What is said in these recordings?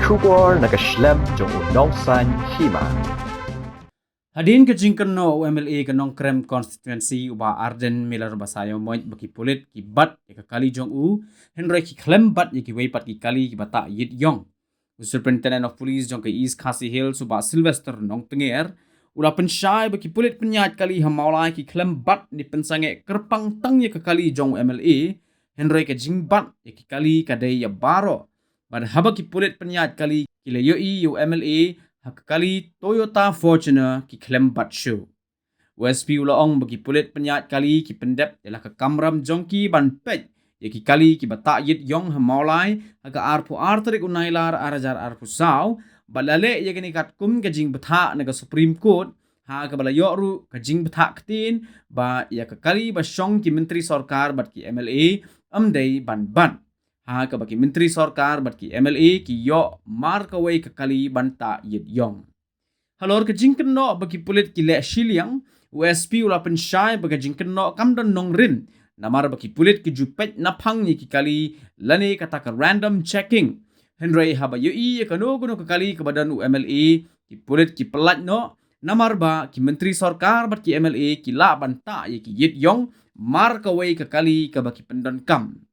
Shubor nakaslem jong unongsan hima. Hadin ke jingkan no UMLA ke nongkrem constituency uba Arden Miller basayo moit baki pulit ki bat ya kali jong Henry ki klem bat ya ki weipat ki kali ki bata yit yong. Superintendent of Police jong ke East Khasi Hills uba Sylvester nong tenger ula pensyai baki pulit penyat kali hamaulai ki klem bat ni pensange kerpang tang ya ke kali jong UMLA Henry ke jing bat ya ki kali kadai ya baro. Bad haba ki pulit penyat kali ki le UMLA hakali Toyota Fortuner ki klem bat show. USP ulaong bagi pulit penyat kali ki pendep ialah ke kamram jongki ban pej ya ki kali ki bata yit yong hamaulai haga arpu arterik unailar arajar arpu saw balale ya gini katkum ke jing betha naga Supreme Court ha ke bala yoru ke jing betha ketin ba ya ke kali ba syong ki menteri sarkar bat ki MLA amdei ban ha ke bagi menteri sarkar bat ki MLA ki yo mar kawai ke kali banta yit yong. Halor ke jing keno bagi pulit ki le shiliang USP ula pensyai bagi jing keno kamdan nong rin namar bagi pulit ki jupet napang ni ki kali lani kata ke random checking. Henry haba yoi kano ke kali ke badan UMLA ki pulit ki pelat no namar ba ki menteri sarkar bat ki MLA ki la banta ye ki yit yong mar kawai ke kali ke bagi pendon kam.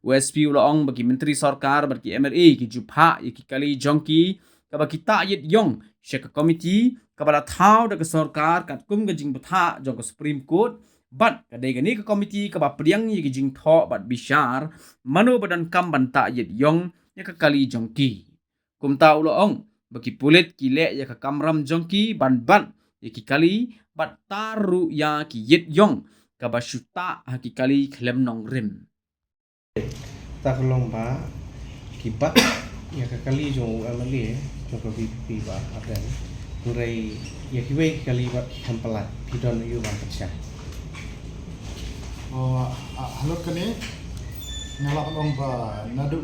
USP ulaong bagi menteri sarkar bagi MLA ki jupha ki kali jongki kaba kita yit yong shek committee kabala thau da sarkar kat kum ga jing betha jong Supreme Court bat kadai gani ke committee kaba priang yi ki jing tho bat bishar mano badan kam banta yit yong ya ke kali jongki kum ta ulaong bagi pulit ki le ya ke kamram jongki ban ya ki kali bat taru ya ki yit yong kaba syuta haki kali klem nong rim tak lomba kibat ya kali jong UMLA jong ke VP ba adan murai ya kiwe kali ba hampalat pidon yu ba pecah halo kene ngalak lomba nadu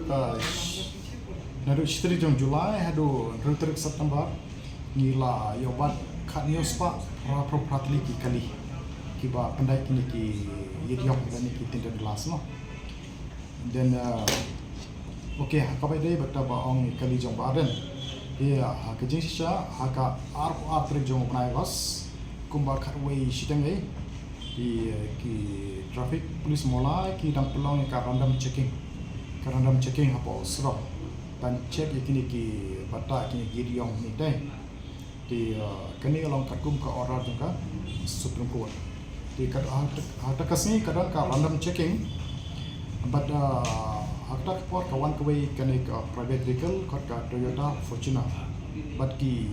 istri jong Julai hadu rutrik September nila yobat kat news pa pro pratli ki kali kiba pandai kini ki yidyok dan ki tindak gelas no dan okay kapai dai bata ba ong kali jong baden ya kajing sisa haka ar jong panai was kumba khatway shitang ai ki traffic police mola ki dam pelong ka random checking hapo sro dan check kini ki bata kini yidyong ni dai di kani along kakum ka order jong ka Supreme Court di kat hata kasni kadang ka random checking but hakta pot kawan kawai kane ka private vehicle kot ka Toyota Fortuner but ki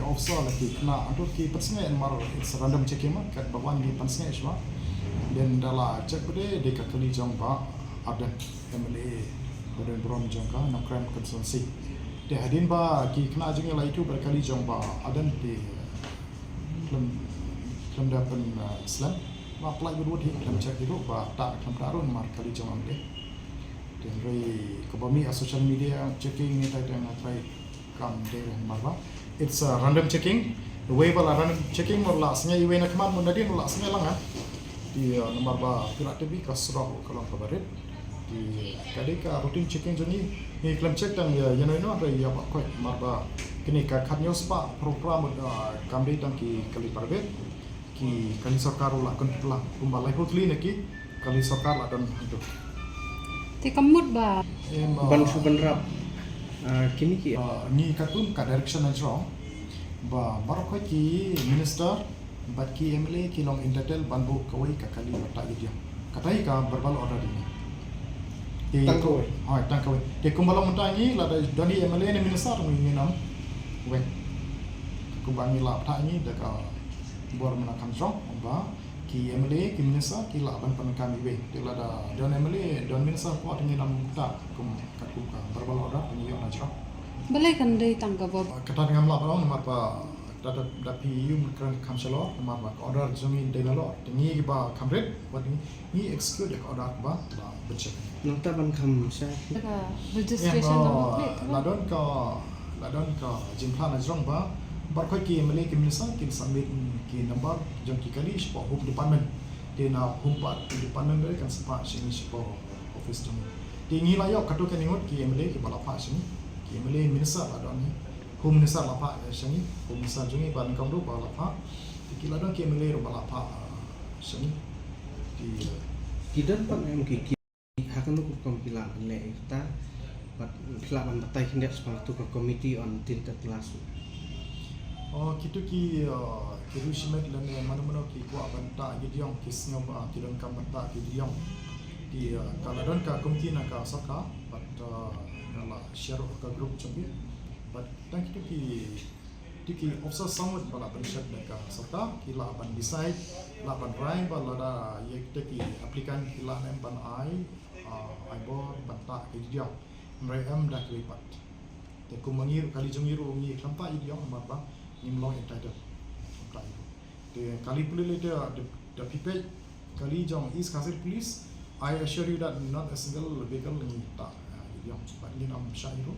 officer lagi kena antur ki persne mar it's random checking ma kat bawan di persne isma dan dala check bude de ka kali jong ba adan MLA badan brom jong ka no crime consultancy de hadin ba ki kena jeng la itu berkali jong ba adan di film dapat Islam ma apply berbuat dalam cek itu ba tak dalam tarun mar kali jong amde dan rei kebami social media checking ni tak dan try kam de marba it's a random checking the way bala random checking mor la snya iwe na kman mon dadi la snya langa di nomor ba pirat tebi kasro kalau kabaret di kadika routine checking joni ni claim check dan ya no no ada ya ba koi marba kini ka khat news pa program kam de tang ki kali private ki kali sarkar la kon pulang kumbalai hotli neki kali sarkar la dan itu ti kamut ba ban su ban rap kini ki ni katun ka direction na wrong ba barko ki minister bat ki MLA ki long intel banbu kawai ka kali bata dia katai ka berbal order ini tangkawai te kumbalang muntangi la dani MLA ni minister ni nam we kumbangi la bata ni da ka bor menakan strong ba ki MLA ki minister ki la ban pankan iwe de la da don MLA don minister ko atini nam ta kum katum ka berbal order ni yo na strong balai kan dei tangka bob kata dengan la ba nomor pa data dapi yum kan councilor nomor ba order zumi de la ni ba kamret wat ni execute order ba becek nota ban kam sa registration la don ka jimplan na strong ba barkoi ki MLA ki minister ki submit ki number jong ki kali spo home department de na home department de kan spa sini spo office jong di ngi la yok katu kan ingot ki MLA ki bala pa sini ki Malay Minister ada ni Home Minister lapa sini Home Minister jungi ban kam do ba lapa ki ladon ki Malay ro ba lapa sini di Kidan pan em ki hakan ku kompilan le ta but pilaban batai hindak sepatu ke Committee on Tinted Glass. kita ki rusimet lan mana-mana ki ku abanta gidiong kisnya ba kidan kam banta gidiong di kaladon ka komiti na ka saka but kala share ka group chungi but tang ki officer samut bala perisyad ka saka kila ban decide la ban rai bala da yek ki aplikan kila nem ban ai bor banta gidiong mereka dah kelipat. Teku mengir kali jengiru ngi kampa idiom maba nimlong entitled. Kali police the people kali jong East Council Police. I assure you that not a single vehicle ngi ta idiom. But ni nam syairu.